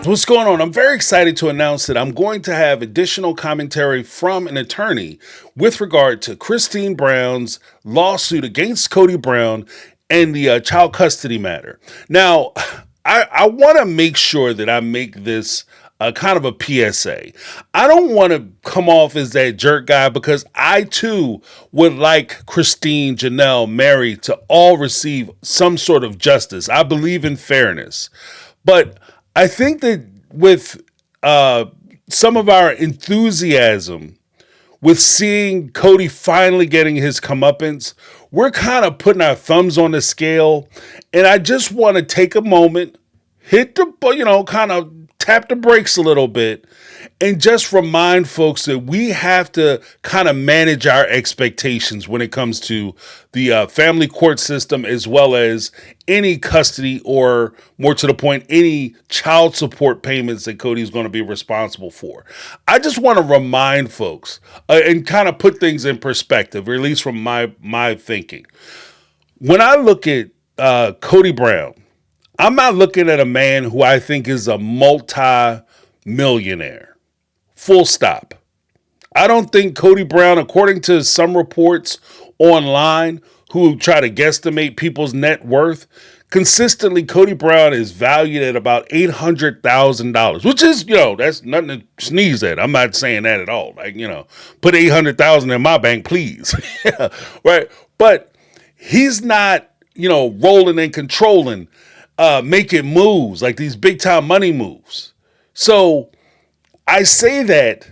What's going on? I'm very excited to announce that I'm going to have additional commentary from an attorney with regard to Christine Brown's lawsuit against Kody Brown and the child custody matter. Now, I want to make sure that I make this kind of a PSA. I don't want to come off as that jerk guy because I too would like Christine, Janelle, Mary to all receive some sort of justice. I believe in fairness. But I think that with some of our enthusiasm with seeing Kody finally getting his comeuppance, we're kind of putting our thumbs on the scale. And I just want to take a moment, hit the, kind of tap the brakes a little bit and just remind folks that we have to kind of manage our expectations when it comes to the family court system, as well as any custody or, more to the point, any child support payments that Kody's going to be responsible for. I just want to remind folks and kind of put things in perspective, or at least from my thinking. When I look at Kody Brown, I'm not looking at a man who I think is a multi-millionaire. Full stop. I don't think Kody Brown, according to some reports online who try to guesstimate people's net worth, consistently Kody Brown is valued at about $800,000, which is, that's nothing to sneeze at. I'm not saying that at all. Like, put $800,000 in my bank, please. Right. But he's not, rolling and controlling, making moves like these big time money moves. So I say that,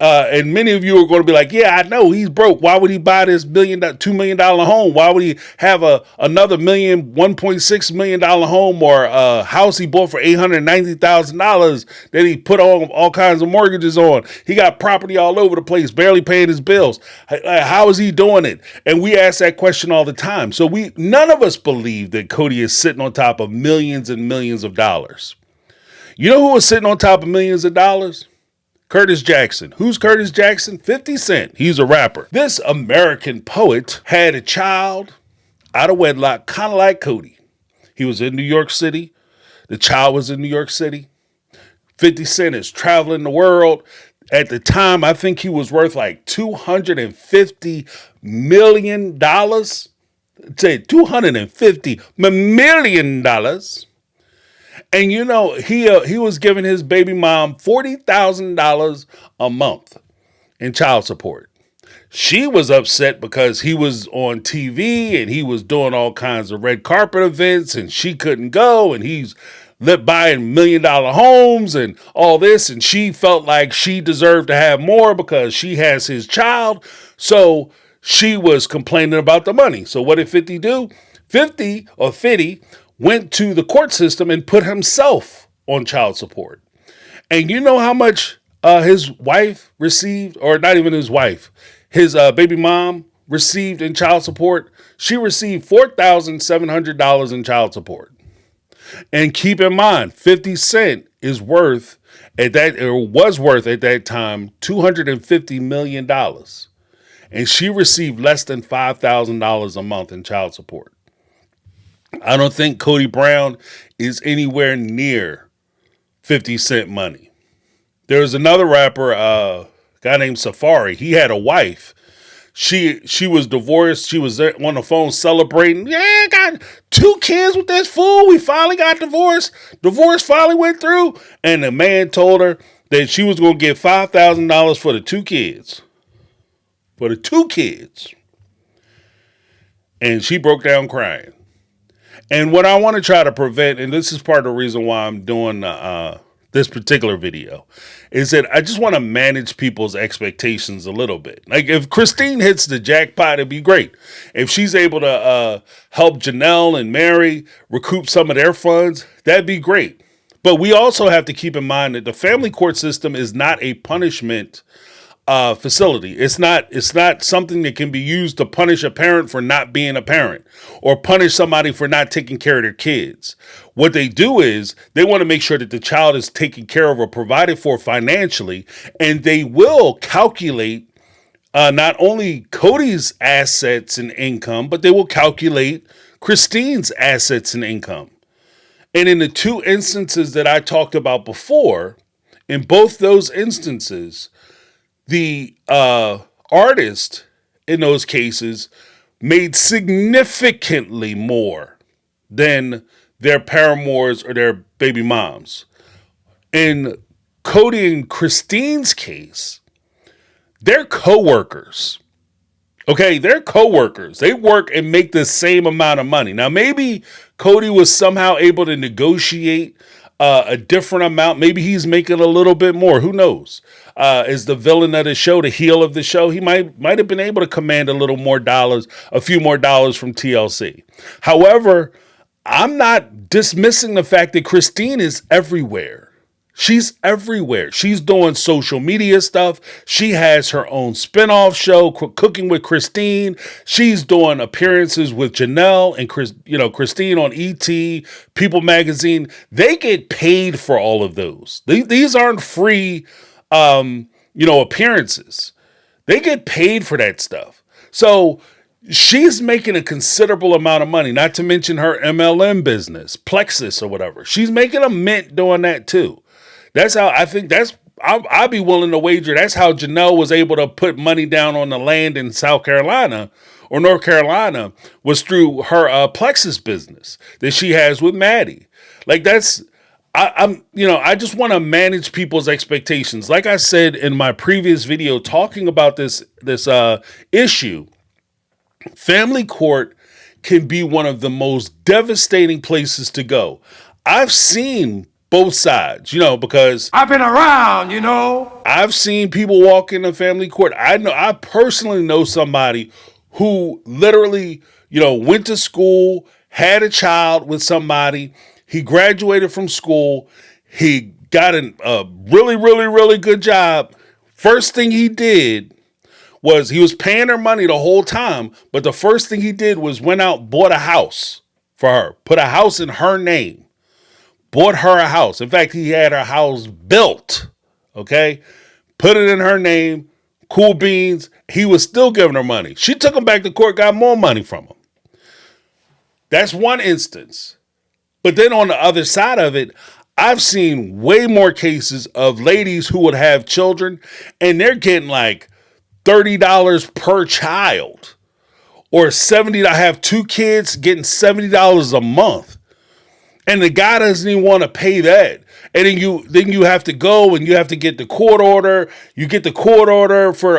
and many of you are going to be like, yeah, I know he's broke. Why would he buy this $2 million home? Why would he have another $1.6 million home or a house he bought for $890,000 that he put all kinds of mortgages on? He got property all over the place, barely paying his bills. How is he doing it? And we ask that question all the time. So none of us believe that Kody is sitting on top of millions and millions of dollars. You know who was sitting on top of millions of dollars? Curtis Jackson. Who's Curtis Jackson? 50 Cent. He's a rapper. This American poet had a child out of wedlock, kind of like Kody. He was in New York City. The child was in New York City. 50 Cent is traveling the world. At the time, I think he was worth like $250 million. Say $250 million. And he was giving his baby mom $40,000 a month in child support. She was upset because he was on TV and he was doing all kinds of red carpet events and she couldn't go, and he's buying $1 million homes and all this, and she felt like she deserved to have more because she has his child. So she was complaining about the money. So what did 50 do? 50 went to the court system and put himself on child support. And you know how much his wife received, or not even his wife, his baby mom received in child support? She received $4,700 in child support. And keep in mind, 50 Cent is worth was worth at that time $250 million. And she received less than $5,000 a month in child support. I don't think Kody Brown is anywhere near 50 Cent money. There was another rapper, a guy named Safari. He had a wife. She was divorced. She was there on the phone celebrating. Yeah, I got 2 kids with this fool. We finally got divorced. Divorce finally went through. And the man told her that she was going to get $5,000 for the 2 kids. For the 2 kids. And she broke down crying. And what I want to try to prevent, and this is part of the reason why I'm doing this particular video, is that I just want to manage people's expectations a little bit. Like if Christine hits the jackpot, it'd be great. If she's able to help Janelle and Mary recoup some of their funds, that'd be great. But we also have to keep in mind that the family court system is not a punishment facility. It's not something that can be used to punish a parent for not being a parent or punish somebody for not taking care of their kids. What they do is they want to make sure that the child is taken care of or provided for financially, and they will calculate not only Kody's assets and income, but they will calculate Christine's assets and income. And in the two instances that I talked about before, in both those instances, the artist in those cases made significantly more than their paramours or their baby moms. In Kody and Christine's case, they're co-workers. Okay, they're co-workers. They work and make the same amount of money. Now, maybe Kody was somehow able to negotiate a different amount. Maybe he's making a little bit more. Who knows? As the villain of the show, the heel of the show, he might have been able to command a little more dollars, a few more dollars from TLC. However, I'm not dismissing the fact that Christine is everywhere. She's everywhere. She's doing social media stuff. She has her own spinoff show, Cooking with Christine. She's doing appearances with Janelle and Christine on ET, People Magazine. They get paid for all of those. These aren't free, appearances. They get paid for that stuff. So she's making a considerable amount of money, not to mention her MLM business, Plexus or whatever. She's making a mint doing that too. That's how I think I'd be willing to wager that's how Janelle was able to put money down on the land in South Carolina or North Carolina was through her Plexus business that she has with Maddie. Like I just want to manage people's expectations. Like I said in my previous video talking about this issue, family court can be one of the most devastating places to go. I've seen both sides, because I've been around, I've seen people walk into family court. I personally know somebody who literally, went to school, had a child with somebody. He graduated from school. He got a really, really, really good job. First thing he did was he was paying her money the whole time. But the first thing he did was went out, bought a house for her, put a house in her name. Bought her a house. In fact, he had her house built. Okay? Put it in her name. Cool beans. He was still giving her money. She took him back to court, got more money from him. That's one instance. But then on the other side of it, I've seen way more cases of ladies who would have children and they're getting like $30 per child. Or $70. I have 2 kids getting $70 a month. And the guy doesn't even want to pay that. And then you have to go and you have to get the court order. You get the court order for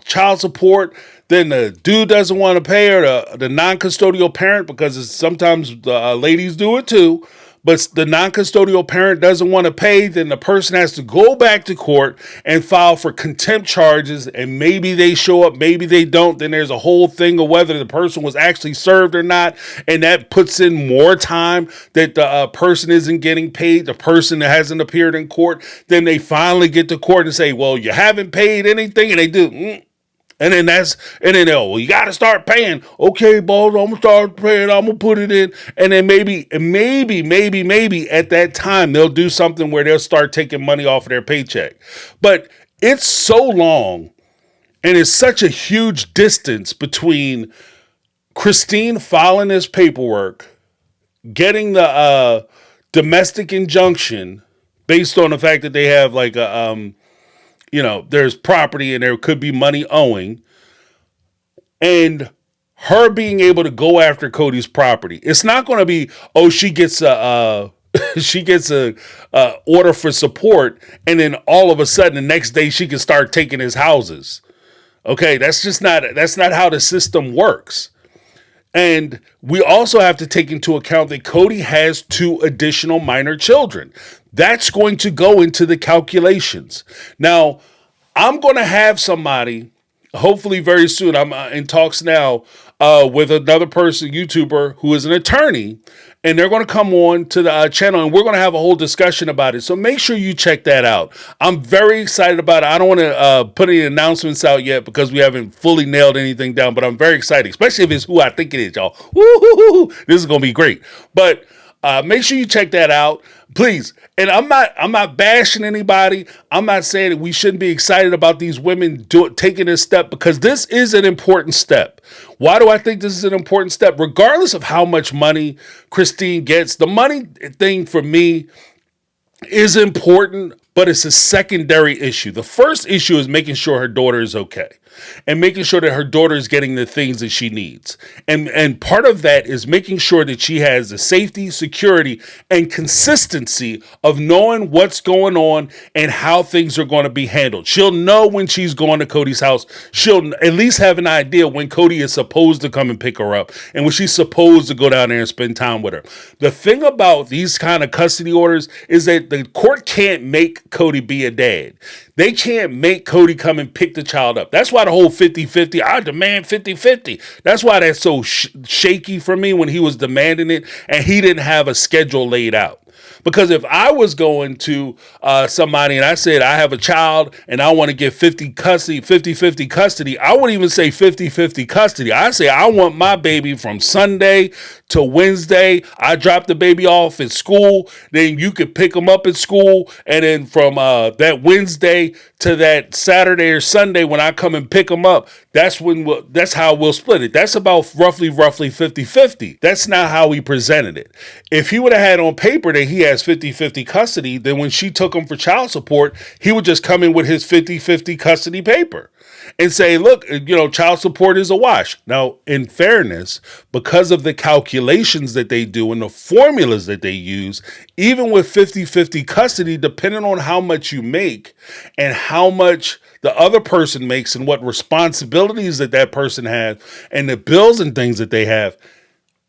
child support. Then the dude doesn't want to pay, or the non-custodial parent, because sometimes the ladies do it too. But the non-custodial parent doesn't want to pay, then the person has to go back to court and file for contempt charges, and maybe they show up, maybe they don't. Then there's a whole thing of whether the person was actually served or not, and that puts in more time that the person isn't getting paid, the person that hasn't appeared in court. Then they finally get to court and say, well, you haven't paid anything, and they do. And then well, you got to start paying. Okay, boss, I'm gonna start paying. I'm gonna put it in, and then maybe at that time they'll do something where they'll start taking money off of their paycheck. But it's so long, and it's such a huge distance between Christine filing this paperwork, getting the domestic injunction based on the fact that they have like a there's property and there could be money owing, and her being able to go after Kody's property. It's not going to be, she gets a order for support, and then all of a sudden the next day she can start taking his houses. Okay, that's not how the system works. And we also have to take into account that Kody has 2 additional minor children. That's going to go into the calculations. Now, I'm going to have somebody, hopefully very soon, I'm in talks now with another person, YouTuber, who is an attorney, and they're going to come on to the channel, and we're going to have a whole discussion about it. So make sure you check that out. I'm very excited about it. I don't want to put any announcements out yet because we haven't fully nailed anything down, but I'm very excited, especially if it's who I think it is, y'all. Woo-hoo-hoo-hoo. This is going to be great. But Make sure you check that out, please. And I'm not bashing anybody. I'm not saying that we shouldn't be excited about these women taking this step, because this is an important step. Why do I think this is an important step? Regardless of how much money Christine gets, the money thing for me is important, but it's a secondary issue. The first issue is making sure her daughter is okay and making sure that her daughter is getting the things that she needs. And part of that is making sure that she has the safety, security, and consistency of knowing what's going on and how things are going to be handled. She'll know when she's going to Kody's house. She'll at least have an idea when Kody is supposed to come and pick her up and when she's supposed to go down there and spend time with her. The thing about these kind of custody orders is that the court can't make Kody be a dad. They can't make Kody come and pick the child up. That's why the whole 50-50, I demand 50-50. That's why that's so shaky for me when he was demanding it and he didn't have a schedule laid out. Because if I was going to somebody and I said, I have a child and I want to get 50-50 custody, I wouldn't even say 50-50 custody. I say, I want my baby from Sunday to Wednesday. I drop the baby off at school. Then you could pick them up at school. And then from that Wednesday to that Saturday or Sunday when I come and pick them up, that's how we'll split it. That's about roughly 50-50. That's not how he presented it. If he would have had on paper that he has 50-50 custody, then when she took him for child support, he would just come in with his 50-50 custody paper and say, look, child support is a wash. Now, in fairness, because of the calculations that they do and the formulas that they use, even with 50-50 custody, depending on how much you make and how much the other person makes and what responsibilities that person has and the bills and things that they have,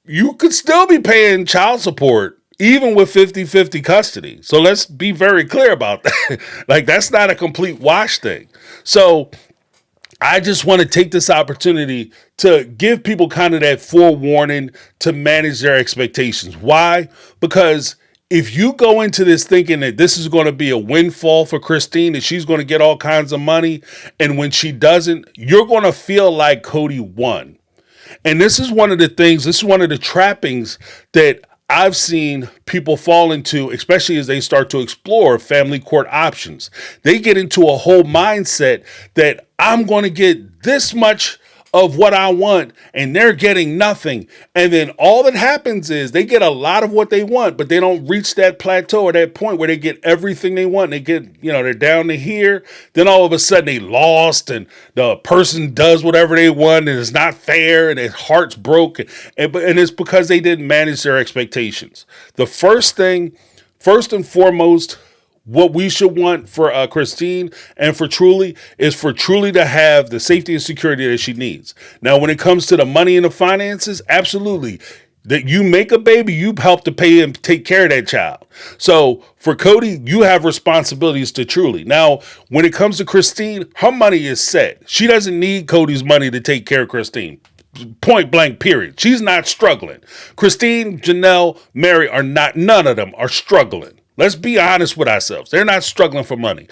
you could still be paying child support even with 50-50 custody. So let's be very clear about that. Like, that's not a complete wash thing. So I just want to take this opportunity to give people kind of that forewarning to manage their expectations. Why? Because if you go into this thinking that this is going to be a windfall for Christine, that she's going to get all kinds of money, and when she doesn't, you're going to feel like Kody won. And this is one of the trappings that I've seen people fall into, especially as they start to explore family court options. They get into a whole mindset that I'm going to get this much of what I want and they're getting nothing. And then all that happens is they get a lot of what they want, but they don't reach that plateau or that point where they get everything they want. They get, they're down to here. Then all of a sudden they lost and the person does whatever they want and it's not fair and their heart's broken. And it's because they didn't manage their expectations. The first and foremost, what we should want for Christine and for Truly is for Truly to have the safety and security that she needs. Now, when it comes to the money and the finances, absolutely. That you make a baby, you help to pay and take care of that child. So for Kody, you have responsibilities to Truly. Now, when it comes to Christine, her money is set. She doesn't need Kody's money to take care of Christine. Point blank, period. She's not struggling. Christine, Janelle, Mary are not, none of them are struggling. Let's be honest with ourselves. They're not struggling for money.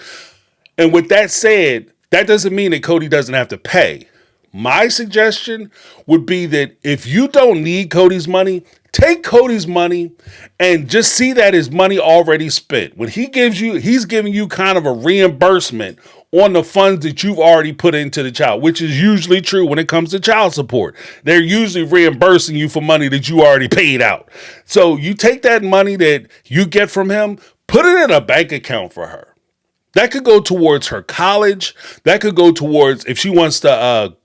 And with that said, that doesn't mean that Kody doesn't have to pay. My suggestion would be that if you don't need Kody's money, take Kody's money and just see that as money already spent. When he gives you, he's giving you kind of a reimbursement on the funds that you've already put into the child, which is usually true when it comes to child support. They're usually reimbursing you for money that you already paid out. So you take that money that you get from him, put it in a bank account for her. That could go towards her college. That could go towards if she wants to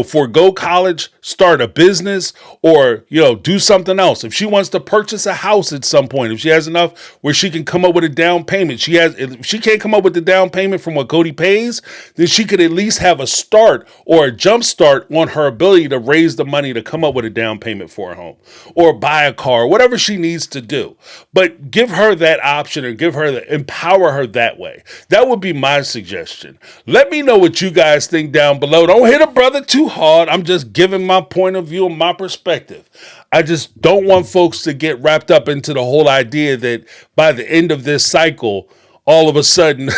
forego college, start a business, or, do something else. If she wants to purchase a house at some point, if she has enough where she can come up with a down payment, if she can't come up with the down payment from what Kody pays, then she could at least have a start or a jump start on her ability to raise the money to come up with a down payment for a home or buy a car, whatever she needs to do. But give her that option and empower her that way. That would be my suggestion. Let me know what you guys think down below. Don't hit a brother too hard. I'm just giving my point of view and my perspective. I just don't want folks to get wrapped up into the whole idea that by the end of this cycle, all of a sudden,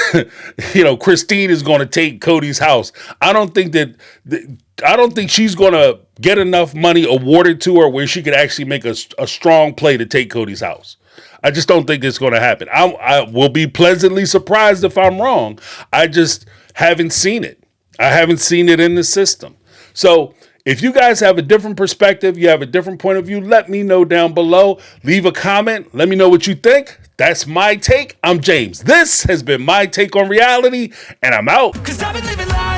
Christine is going to take Kody's house. I don't think she's going to get enough money awarded to her where she could actually make a strong play to take Kody's house. I just don't think it's going to happen. I will be pleasantly surprised if I'm wrong. I just haven't seen it. I haven't seen it in the system. So if you guys have a different perspective, you have a different point of view, let me know down below. Leave a comment. Let me know what you think. That's my take. I'm James. This has been My Take on Reality, and I'm out. 'Cause I've been living life.